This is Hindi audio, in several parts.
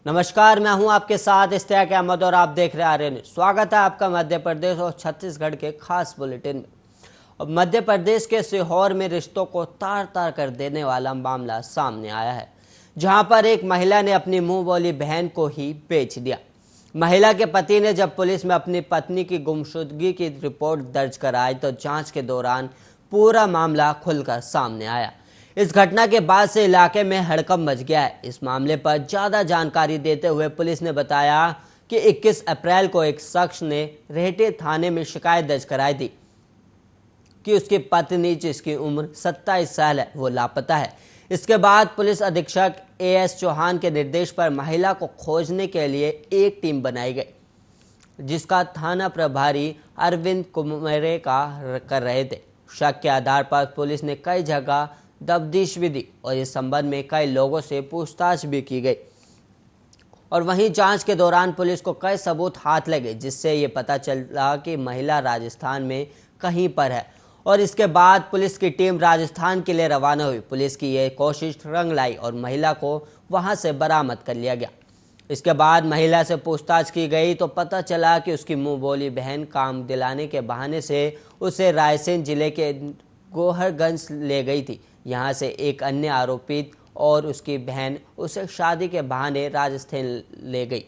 नमस्कार, मैं हूं आपके साथ इश्तियाक अहमद और आप देख रहे हैं आर्य न्यूज़। स्वागत है आपका मध्य प्रदेश और छत्तीसगढ़ के खास बुलेटिन में। अब मध्य प्रदेश के सीहोर में रिश्तों को तार तार कर देने वाला मामला सामने आया है, जहां पर एक महिला ने अपनी मुंह बोली बहन को ही बेच दिया। महिला के पति ने जब पुलिस में अपनी पत्नी की गुमशुदगी की रिपोर्ट दर्ज कराई तो जांच के दौरान पूरा मामला खुलकर सामने आया। इस घटना के बाद से इलाके में हड़कंप मच गया है। इस मामले पर ज़्यादा जानकारी देते हुए पुलिस ने बताया कि 21 अप्रैल को एक शख्स ने रेहटी थाने में शिकायत दर्ज कराई थी कि उसकी पत्नी, जिसकी उम्र 27 साल है, वो लापता है। इसके बाद पुलिस अधीक्षक AS चौहान के निर्देश पर महिला को खोजने के लिए एक टीम बनाई गई, जिसका थाना प्रभारी अरविंद कुमरे कर रहे थे। शक के आधार पर पुलिस ने कई जगह तफ्तीश भी दी और इस संबंध में कई लोगों से पूछताछ भी की गई। और वहीं जांच के दौरान पुलिस को कई सबूत हाथ लगे, जिससे ये पता चला कि महिला राजस्थान में कहीं पर है। और इसके बाद पुलिस की टीम राजस्थान के लिए रवाना हुई। पुलिस की यह कोशिश रंग लाई और महिला को वहां से बरामद कर लिया गया। इसके बाद महिला से पूछताछ की गई तो पता चला कि उसकी मुंह बोली बहन काम दिलाने के बहाने से उसे रायसेन जिले के गोहरगंज ले गई थी। यहाँ से एक अन्य आरोपित और उसकी बहन उसे शादी के बहाने राजस्थान ले गई।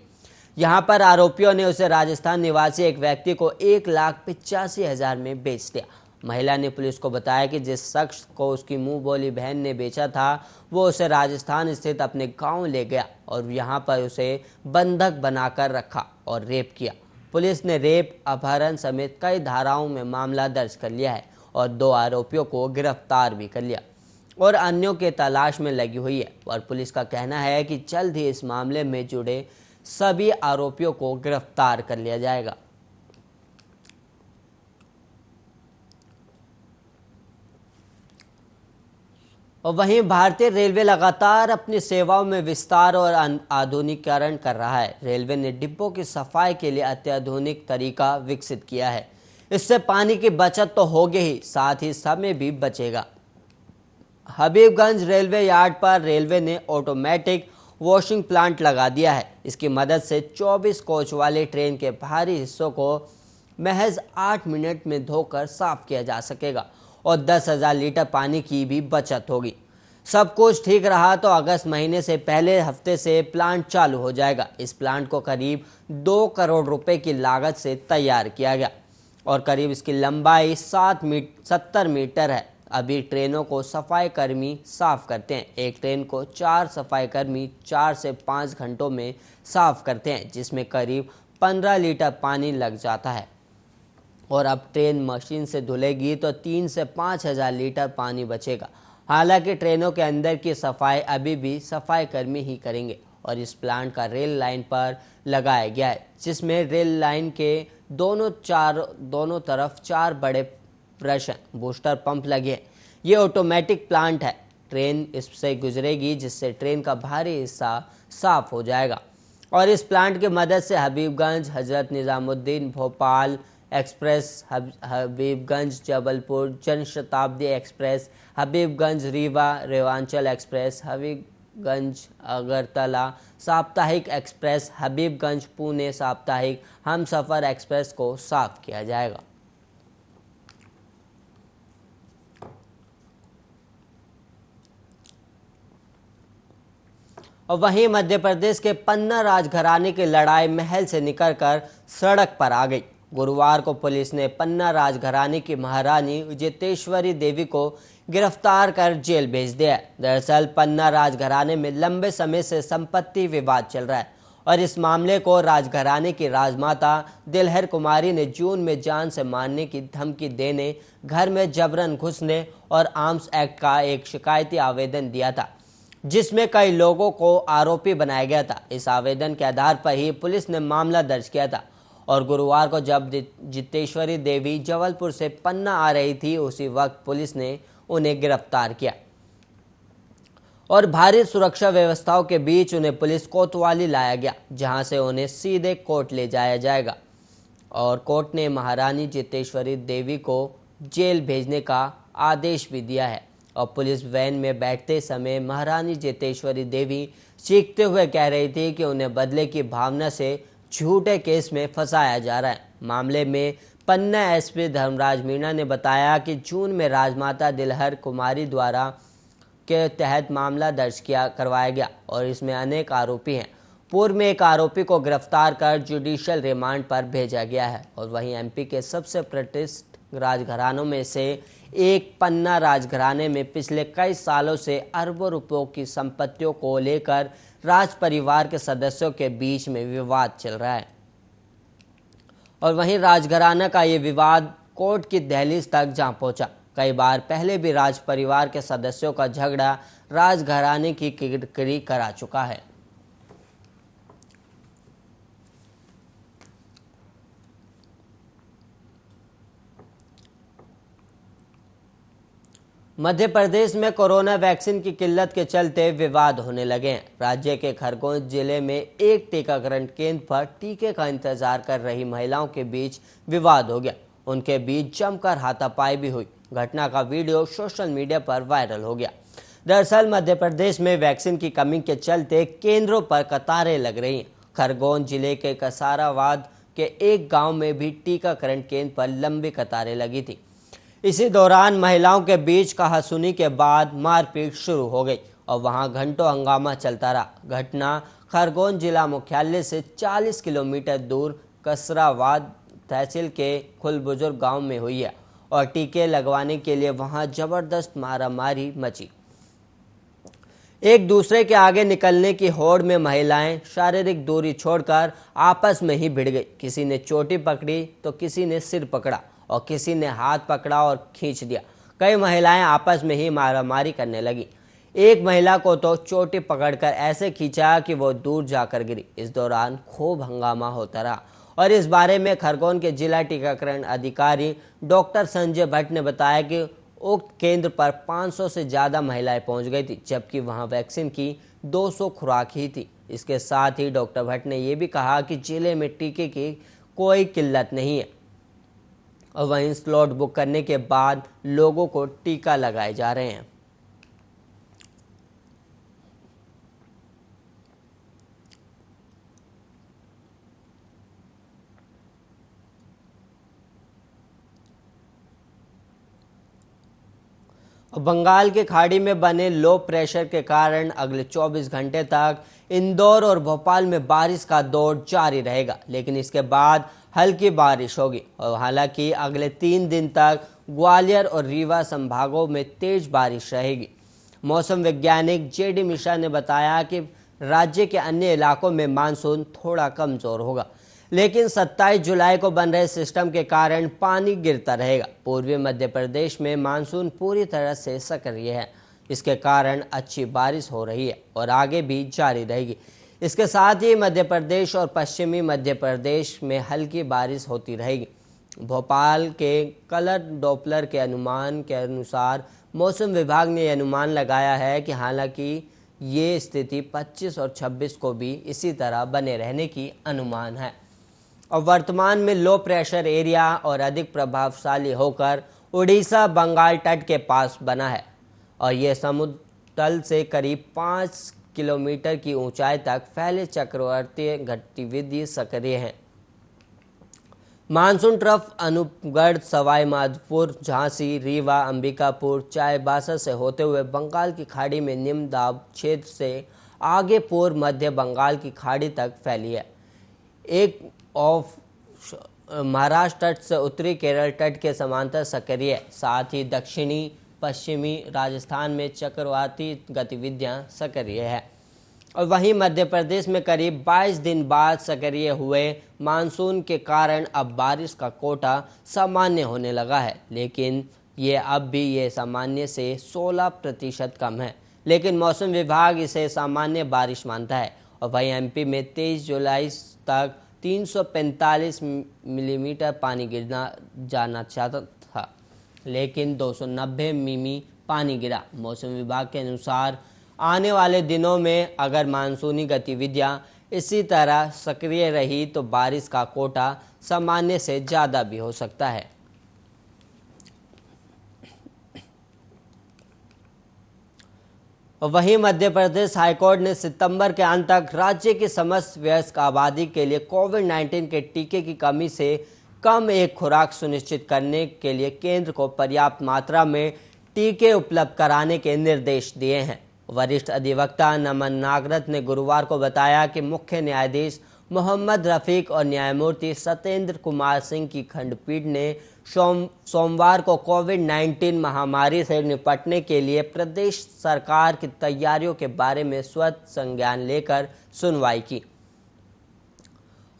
यहाँ पर आरोपियों ने उसे राजस्थान निवासी एक व्यक्ति को 1,85,000 में बेच दिया। महिला ने पुलिस को बताया कि जिस शख्स को उसकी मुंह बोली बहन ने बेचा था, वो उसे राजस्थान स्थित अपने गांव ले गया और यहाँ पर उसे बंधक बनाकर रखा और रेप किया। पुलिस ने रेप, अपहरण समेत कई धाराओं में मामला दर्ज कर लिया है और 2 आरोपियों को गिरफ्तार भी कर लिया और अन्यों के तलाश में लगी हुई है। और पुलिस का कहना है कि जल्द ही इस मामले में जुड़े सभी आरोपियों को गिरफ्तार कर लिया जाएगा। और वहीं भारतीय रेलवे लगातार अपनी सेवाओं में विस्तार और आधुनिकीकरण कर रहा है। रेलवे ने डिब्बों की सफाई के लिए अत्याधुनिक तरीका विकसित किया है। इससे पानी की बचत तो होगी ही, साथ ही समय भी बचेगा। हबीबगंज रेलवे यार्ड पर रेलवे ने ऑटोमेटिक वॉशिंग प्लांट लगा दिया है। इसकी मदद से 24 कोच वाले ट्रेन के बाहरी हिस्सों को महज 8 मिनट में धोकर साफ किया जा सकेगा और 10,000 लीटर पानी की भी बचत होगी। सब कुछ ठीक रहा तो अगस्त महीने से पहले हफ्ते से प्लांट चालू हो जाएगा। इस प्लांट को करीब 2 करोड़ रुपए की लागत से तैयार किया गया और करीब इसकी लंबाई 70 मीटर है। अभी ट्रेनों को सफाई कर्मी साफ करते हैं। एक ट्रेन को 4 सफाई कर्मी 4 से 5 घंटों में साफ करते हैं, जिसमें करीब 15 लीटर पानी लग जाता है। और अब ट्रेन मशीन से धुलेगी तो 3 से 5,000 लीटर पानी बचेगा। हालांकि ट्रेनों के अंदर की सफाई अभी भी सफाई कर्मी ही करेंगे और इस प्लांट का रेल लाइन पर लगाया गया है, जिसमें रेल लाइन के दोनों तरफ 4 बड़े ब्रश हैं, बूस्टर पंप लगे हैं। ये ऑटोमेटिक प्लांट है। ट्रेन इससे गुजरेगी, जिससे ट्रेन का भारी हिस्सा साफ हो जाएगा। और इस प्लांट की मदद से Habibganj Hazrat Nizamuddin Bhopal Express, Habibganj Jabalpur Janshatabdi Express, Habibganj Rewa Rewanchal Express, Habibganj Agartala साप्ताहिक एक्सप्रेस, हबीबगंज पुणे साप्ताहिक हमसफर एक्सप्रेस को साफ किया जाएगा। और वहीं मध्य प्रदेश के पन्ना राजघराने की लड़ाई महल से निकलकर सड़क पर आ गई। गुरुवार को पुलिस ने पन्ना राजघराने की महारानी जितेश्वरी देवी को गिरफ्तार कर जेल भेज दिया। दरअसल पन्ना राजघराने में लंबे समय से संपत्ति विवाद चल रहा है और इस मामले को राजघराने की राजमाता दिलहर कुमारी ने जून में जान से मारने की धमकी देने, घर में जबरन घुसने और आर्म्स एक्ट का एक शिकायती आवेदन दिया था, जिसमें कई लोगों को आरोपी बनाया गया था। इस आवेदन के आधार पर ही पुलिस ने मामला दर्ज किया था और गुरुवार को जब जितेश्वरी देवी जबलपुर से पन्ना आ रही थी, उसी वक्त पुलिस ने उन्हें गिरफ्तार किया और भारी सुरक्षा व्यवस्थाओं के बीच उन्हें पुलिस कोतवाली लाया गया, जहां से उन्हें सीधे कोर्ट ले जाया जाएगा। और कोर्ट ने महारानी जितेश्वरी देवी को जेल भेजने का आदेश भी दिया है। और पुलिस वैन में बैठते समय महारानी जितेश्वरी देवी चीखते हुए कह रही थी कि उन्हें बदले की भावना से झूठे केस में फंसाया जा रहा है। मामले में पन्ना एसपी धर्मराज मीणा ने बताया कि जून में राजमाता दिलहर कुमारी द्वारा के तहत मामला दर्ज करवाया गया और इसमें अनेक आरोपी हैं। पूर्व में एक आरोपी को गिरफ्तार कर जुडिशियल रिमांड पर भेजा गया है। और वहीं एमपी के सबसे प्रतिष्ठित राजघरानों में से एक पन्ना राजघराने में पिछले कई सालों से अरबों रुपयों की संपत्तियों को लेकर राज परिवार के सदस्यों के बीच में विवाद चल रहा है। और वहीं राजघराना का ये विवाद कोर्ट की दहलीज तक जा पहुंचा। कई बार पहले भी राज परिवार के सदस्यों का झगड़ा राजघराने की किरकिरी करा चुका है। मध्य प्रदेश में कोरोना वैक्सीन की किल्लत के चलते विवाद होने लगे हैं। राज्य के खरगोन जिले में एक टीकाकरण केंद्र पर टीके का इंतजार कर रही महिलाओं के बीच विवाद हो गया। उनके बीच जमकर हाथापाई भी हुई। घटना का वीडियो सोशल मीडिया पर वायरल हो गया। दरअसल मध्य प्रदेश में वैक्सीन की कमी के चलते केंद्रों पर कतारें लग रही हैं। खरगोन जिले के कसाराबाद के एक गांव में भी टीकाकरण केंद्र पर लंबी कतारें लगी थी। इसी दौरान महिलाओं के बीच कहासुनी के बाद मारपीट शुरू हो गई और वहां घंटों हंगामा चलता रहा। घटना खरगोन जिला मुख्यालय से 40 किलोमीटर दूर कसराबाद तहसील के खुलबुजुर्ग गांव में हुई है और टीके लगवाने के लिए वहां जबरदस्त मारामारी मची। एक दूसरे के आगे निकलने की होड़ में महिलाएं शारीरिक दूरी छोड़कर आपस में ही भिड़ गई। किसी ने चोटी पकड़ी तो किसी ने सिर पकड़ा और किसी ने हाथ पकड़ा और खींच दिया। कई महिलाएं आपस में ही मारामारी करने लगी। एक महिला को तो चोटी पकड़कर ऐसे खींचा कि वो दूर जाकर गिरी। इस दौरान खूब हंगामा होता रहा और इस बारे में खरगोन के जिला टीकाकरण अधिकारी डॉक्टर संजय भट्ट ने बताया कि उक्त केंद्र पर 500 से ज़्यादा महिलाएं पहुंच गई थी, जबकि वहां वैक्सीन की 200 खुराक ही थी। इसके साथ ही डॉक्टर भट्ट ने यह भी कहा कि जिले में टीके की कोई किल्लत नहीं है और वहीं स्लॉट बुक करने के बाद लोगों को टीका लगाए जा रहे हैं। बंगाल की खाड़ी में बने लो प्रेशर के कारण अगले 24 घंटे तक इंदौर और भोपाल में बारिश का दौर जारी रहेगा, लेकिन इसके बाद हल्की बारिश होगी। और हालांकि अगले 3 दिन तक ग्वालियर और रीवा संभागों में तेज बारिश रहेगी। मौसम वैज्ञानिक जेडी मिश्रा ने बताया कि राज्य के अन्य इलाकों में मानसून थोड़ा कमजोर होगा, लेकिन 27 जुलाई को बन रहे सिस्टम के कारण पानी गिरता रहेगा। पूर्वी मध्य प्रदेश में मानसून पूरी तरह से सक्रिय है। इसके कारण अच्छी बारिश हो रही है और आगे भी जारी रहेगी। इसके साथ ही मध्य प्रदेश और पश्चिमी मध्य प्रदेश में हल्की बारिश होती रहेगी। भोपाल के कलर डॉपलर के अनुमान के अनुसार मौसम विभाग ने अनुमान लगाया है कि हालांकि ये स्थिति 25 और 26 को भी इसी तरह बने रहने की अनुमान है। और वर्तमान में लो प्रेशर एरिया और अधिक प्रभावशाली होकर उड़ीसा बंगाल तट के पास बना है और यह समुद्र तल से करीब 5 किलोमीटर की ऊंचाई तक फैले चक्रवातीय गतिविधि सक्रिय है। मानसून ट्रफ अनूपगढ़, सवाई माधोपुर, झांसी, रीवा, अंबिकापुर, चाईबासा से होते हुए बंगाल की खाड़ी में निम्न दाब क्षेत्र से आगे पूर्व मध्य बंगाल की खाड़ी तक फैली है। एक ऑफ महाराष्ट्र तट से उत्तरी केरल तट के समांतर सक्रिय है। साथ ही दक्षिणी पश्चिमी राजस्थान में चक्रवाती गतिविधियां सक्रिय है। और वहीं मध्य प्रदेश में करीब 22 दिन बाद सक्रिय हुए मानसून के कारण अब बारिश का कोटा सामान्य होने लगा है, लेकिन ये अब भी ये सामान्य से 16% कम है, लेकिन मौसम विभाग इसे सामान्य बारिश मानता है। और वहीं एमपी में 23 जुलाई तक 345 मिलीमीटर पानी गिरना जाना चाहता था, लेकिन 290 मिमी पानी गिरा। मौसम विभाग के अनुसार आने वाले दिनों में अगर मानसूनी गतिविधियां इसी तरह सक्रिय रही तो बारिश का कोटा सामान्य से ज़्यादा भी हो सकता है। वहीं मध्य प्रदेश हाईकोर्ट ने सितंबर के अंत तक राज्य की समस्त वयस्क आबादी के लिए कोविड-19 के टीके की कमी से कम एक खुराक सुनिश्चित करने के लिए केंद्र को पर्याप्त मात्रा में टीके उपलब्ध कराने के निर्देश दिए हैं। वरिष्ठ अधिवक्ता नमन नागरथ ने गुरुवार को बताया कि मुख्य न्यायाधीश मोहम्मद रफीक और न्यायमूर्ति सत्येंद्र कुमार सिंह की खंडपीठ ने सोमवार को कोविड-19 महामारी से निपटने के लिए प्रदेश सरकार की तैयारियों के बारे में स्वतः संज्ञान लेकर सुनवाई की।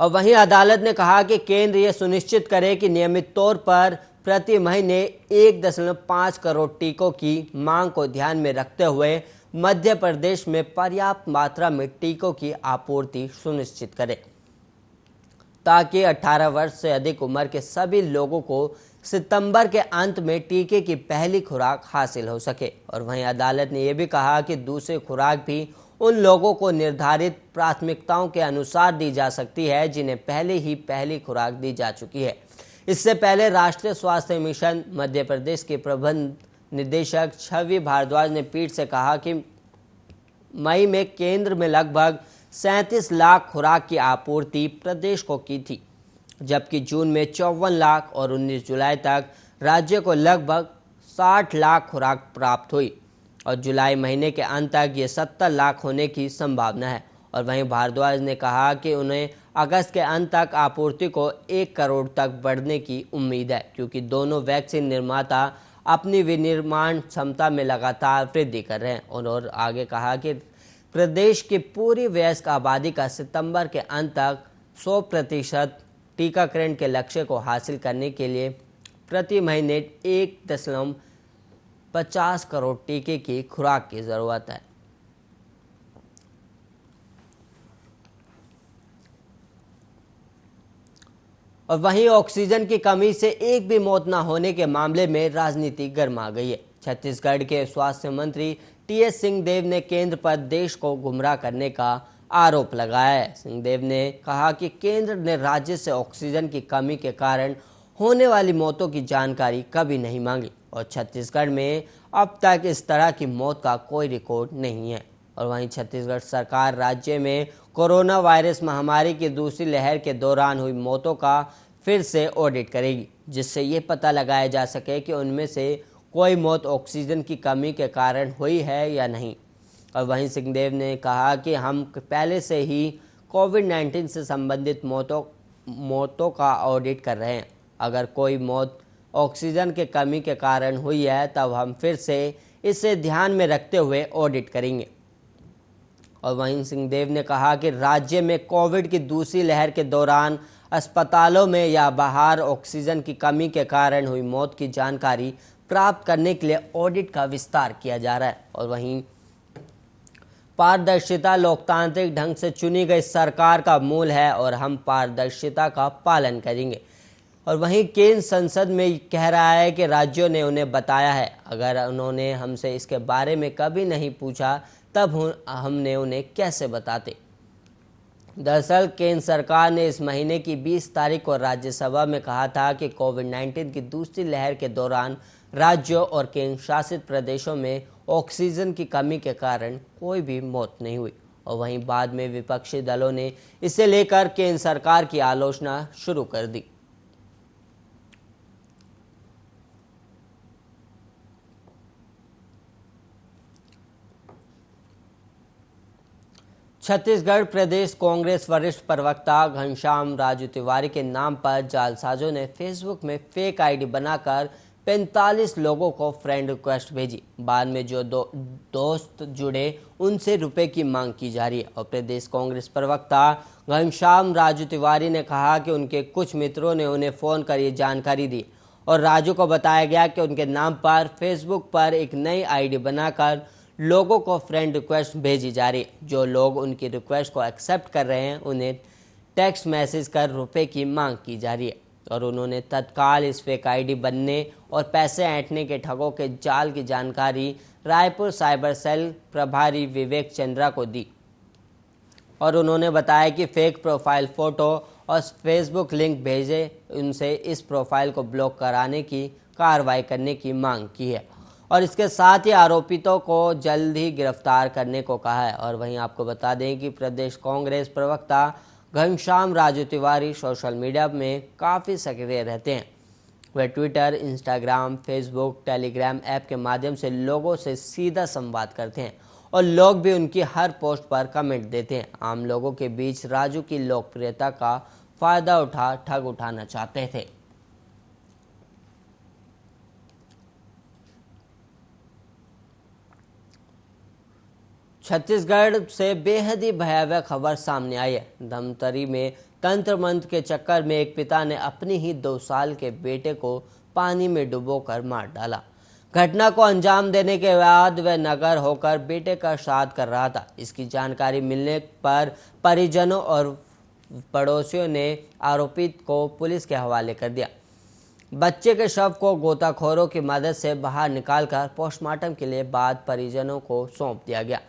और वहीं अदालत ने कहा कि केंद्र यह सुनिश्चित करे कि नियमित तौर पर प्रति महीने 1.5 करोड़ टीकों की मांग को ध्यान में रखते हुए मध्य प्रदेश में पर्याप्त मात्रा में टीकों की आपूर्ति सुनिश्चित करे, ताकि 18 वर्ष से अधिक उम्र के सभी लोगों को सितंबर के अंत में टीके की पहली खुराक हासिल हो सके। और वहीं अदालत ने यह भी कहा कि दूसरी खुराक भी उन लोगों को निर्धारित प्राथमिकताओं के अनुसार दी जा सकती है जिन्हें पहले ही पहली खुराक दी जा चुकी है। इससे पहले राष्ट्रीय स्वास्थ्य मिशन मध्य प्रदेश के प्रबंध निदेशक छवि भारद्वाज ने पीठ से कहा कि मई में केंद्र में लगभग 37 लाख खुराक की आपूर्ति प्रदेश को की थी, जबकि जून में 54 लाख और 19 जुलाई तक राज्य को लगभग 60 लाख खुराक प्राप्त हुई और जुलाई महीने के अंत तक ये 70 लाख होने की संभावना है। और वहीं भारद्वाज ने कहा कि उन्हें अगस्त के अंत तक आपूर्ति को 1 करोड़ तक बढ़ने की उम्मीद है, क्योंकि दोनों वैक्सीन निर्माता अपनी विनिर्माण क्षमता में लगातार वृद्धि कर रहे हैं। उन्होंने आगे कहा कि प्रदेश की पूरी वयस्क आबादी का सितंबर के अंत तक 100% टीकाकरण के लक्ष्य को हासिल करने के लिए प्रति महीने 1.50 करोड़ टीके की खुराक की जरूरत है। और वहीं ऑक्सीजन की कमी से एक भी मौत न होने के मामले में राजनीति गर्मा गई है। छत्तीसगढ़ के स्वास्थ्य मंत्री टीएस सिंहदेव ने केंद्र पर देश को गुमराह करने का आरोप लगाया है। सिंहदेव ने कहा कि केंद्र ने राज्य से ऑक्सीजन की कमी के कारण होने वाली मौतों की जानकारी कभी नहीं मांगी और छत्तीसगढ़ में अब तक इस तरह की मौत का कोई रिकॉर्ड नहीं है। और वहीं छत्तीसगढ़ सरकार राज्य में कोरोना वायरस महामारी की दूसरी लहर के दौरान हुई मौतों का फिर से ऑडिट करेगी, जिससे ये पता लगाया जा सके कि उनमें से कोई मौत ऑक्सीजन की कमी के कारण हुई है या नहीं। और वहीं सिंहदेव ने कहा कि हम पहले से ही कोविड-19 से संबंधित मौतों का ऑडिट कर रहे हैं। अगर कोई मौत ऑक्सीजन के कमी के कारण हुई है तब हम फिर से इसे ध्यान में रखते हुए ऑडिट करेंगे। और वहीं सिंहदेव ने कहा कि राज्य में कोविड की दूसरी लहर के दौरान अस्पतालों में या बाहर ऑक्सीजन की कमी के कारण हुई मौत की जानकारी प्राप्त करने के लिए ऑडिट का विस्तार किया जा रहा है। और वहीं पारदर्शिता लोकतांत्रिक ढंग से चुनी गई सरकार का मूल है और हम पारदर्शिता का पालन करेंगे। और वहीं केंद्र संसद में कह रहा है कि राज्यों ने उन्हें बताया है, अगर उन्होंने हमसे इसके बारे में कभी नहीं पूछा तब हमने उन्हें कैसे बताते। दरअसल केंद्र सरकार ने इस महीने की 20 तारीख को राज्यसभा में कहा था कि कोविड-19 की दूसरी लहर के दौरान राज्यों और केंद्र शासित प्रदेशों में ऑक्सीजन की कमी के कारण कोई भी मौत नहीं हुई। और वहीं बाद में विपक्षी दलों ने इसे लेकर केंद्र सरकार की आलोचना शुरू कर दी। छत्तीसगढ़ प्रदेश कांग्रेस वरिष्ठ प्रवक्ता घनश्याम राजू तिवारी के नाम पर जालसाजों ने फेसबुक में फेक आईडी बनाकर 45 लोगों को फ्रेंड रिक्वेस्ट भेजी। बाद में जो दोस्त जुड़े उनसे रुपए की मांग की जा रही है। और प्रदेश कांग्रेस प्रवक्ता घनश्याम राजू तिवारी ने कहा कि उनके कुछ मित्रों ने उन्हें फ़ोन कर ये जानकारी दी और राजू को बताया गया कि उनके नाम पर फेसबुक पर एक नई आईडी बनाकर लोगों को फ्रेंड रिक्वेस्ट भेजी जा रही है। जो लोग उनकी रिक्वेस्ट को एक्सेप्ट कर रहे हैं उन्हें टेक्स्ट मैसेज कर रुपए की मांग की जा रही है। और उन्होंने तत्काल इस फेक आईडी बनने और पैसे ऐंठने के ठगों के जाल की जानकारी रायपुर साइबर सेल प्रभारी विवेक चंद्रा को दी और उन्होंने बताया कि फेक प्रोफाइल फ़ोटो और फेसबुक लिंक भेजे, उनसे इस प्रोफाइल को ब्लॉक कराने की कार्रवाई करने की मांग की है। और इसके साथ ही आरोपितों को जल्द ही गिरफ्तार करने को कहा है। और वहीं आपको बता दें कि प्रदेश कांग्रेस प्रवक्ता घनश्याम राजू तिवारी सोशल मीडिया में काफ़ी सक्रिय रहते हैं। वे Twitter, Instagram, Facebook, Telegram app के माध्यम से लोगों से सीधा संवाद करते हैं और लोग भी उनकी हर पोस्ट पर कमेंट देते हैं। आम लोगों के बीच राजू की लोकप्रियता का फायदा ठग उठाना चाहते थे। छत्तीसगढ़ से बेहद ही भयावह खबर सामने आई है। धमतरी में तंत्र मंत्र के चक्कर में एक पिता ने अपनी ही 2 साल के बेटे को पानी में डुबोकर मार डाला। घटना को अंजाम देने के बाद वह नगर होकर बेटे का श्राद्ध कर रहा था। इसकी जानकारी मिलने पर परिजनों और पड़ोसियों ने आरोपित को पुलिस के हवाले कर दिया। बच्चे के शव को गोताखोरों की मदद से बाहर निकालकर पोस्टमार्टम के लिए बाद परिजनों को सौंप दिया गया।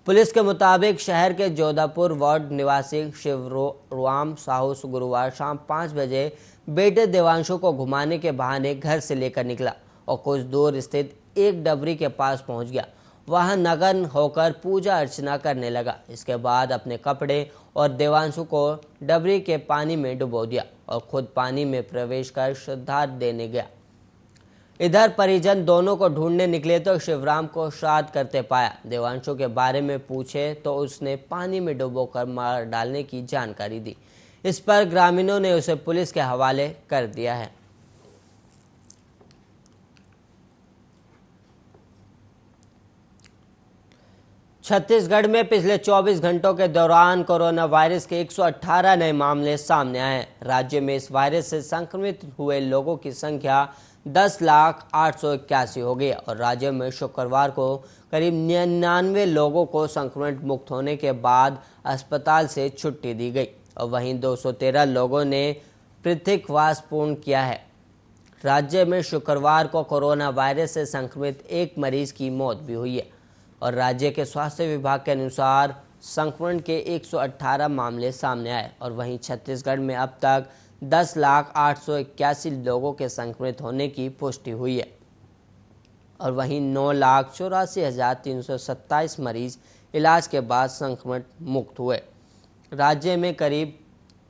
पुलिस के मुताबिक शहर के जोधापुर वार्ड निवासी शिवराम साहू गुरुवार शाम 5 बजे बेटे देवांशु को घुमाने के बहाने घर से लेकर निकला और कुछ दूर स्थित एक डबरी के पास पहुंच गया। वहां नग्न होकर पूजा अर्चना करने लगा। इसके बाद अपने कपड़े और देवांशु को डबरी के पानी में डुबो दिया और खुद पानी में प्रवेश कर श्राद्ध देने गया। इधर परिजन दोनों को ढूंढने निकले तो शिवराम को श्राद्ध करते पाया। देवांशु के बारे में पूछे तो उसने पानी में डुबोकर मार डालने की जानकारी दी। इस पर ग्रामीणों ने उसे पुलिस के हवाले कर दिया है। छत्तीसगढ़ में पिछले 24 घंटों के दौरान कोरोना वायरस के 118 नए मामले सामने आए हैं। राज्य में इस वायरस से संक्रमित हुए लोगों की संख्या 10,881 हो गई और राज्य में शुक्रवार को करीब 99 लोगों को संक्रमण मुक्त होने के बाद अस्पताल से छुट्टी दी गई और वहीं 213 लोगों ने पृथकवास पूर्ण किया है। राज्य में शुक्रवार को कोरोना वायरस से संक्रमित एक मरीज की मौत भी हुई है और राज्य के स्वास्थ्य विभाग के अनुसार संक्रमण के 118 मामले सामने आए और वहीं छत्तीसगढ़ में अब तक 10,881 लोगों के संक्रमित होने की पुष्टि हुई है और वहीं 9,84,327 मरीज इलाज के बाद संक्रमण मुक्त हुए। राज्य में करीब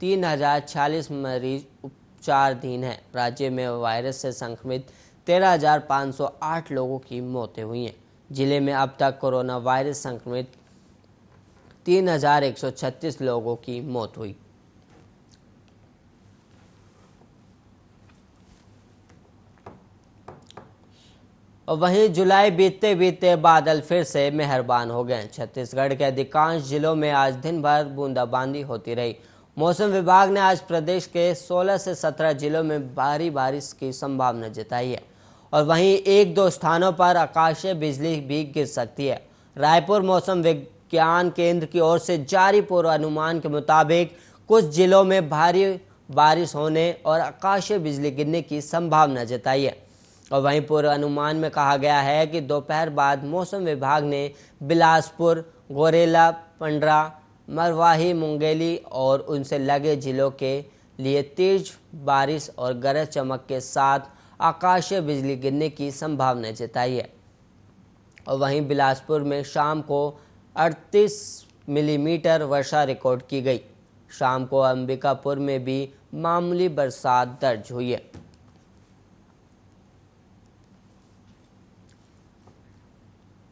3,046 मरीज उपचाराधीन हैं। राज्य में वायरस से संक्रमित 13,508 लोगों की मौतें हुई हैं। जिले में अब तक कोरोना वायरस संक्रमित 3,136 लोगों की मौत हुई। और वहीं जुलाई बीतते बीतते बादल फिर से मेहरबान हो गए। छत्तीसगढ़ के अधिकांश जिलों में आज दिन भर बूंदाबांदी होती रही। मौसम विभाग ने आज प्रदेश के 16 से 17 जिलों में भारी बारिश की संभावना जताई है और वहीं 1-2 स्थानों पर आकाशीय बिजली भी गिर सकती है। रायपुर मौसम विज्ञान केंद्र की ओर से जारी पूर्वानुमान के मुताबिक कुछ जिलों में भारी बारिश होने और आकाशीय बिजली गिरने की संभावना जताई है और वहीं पूर्वानुमान में कहा गया है कि दोपहर बाद मौसम विभाग ने बिलासपुर, गोरेला, पंडरा, मरवाही, मुंगेली और उनसे लगे जिलों के लिए तेज बारिश और गरज चमक के साथ आकाशीय बिजली गिरने की संभावना जताई है और वहीं बिलासपुर में शाम को 38 मिलीमीटर वर्षा रिकॉर्ड की गई। शाम को अंबिकापुर में भी मामूली बरसात दर्ज हुई है।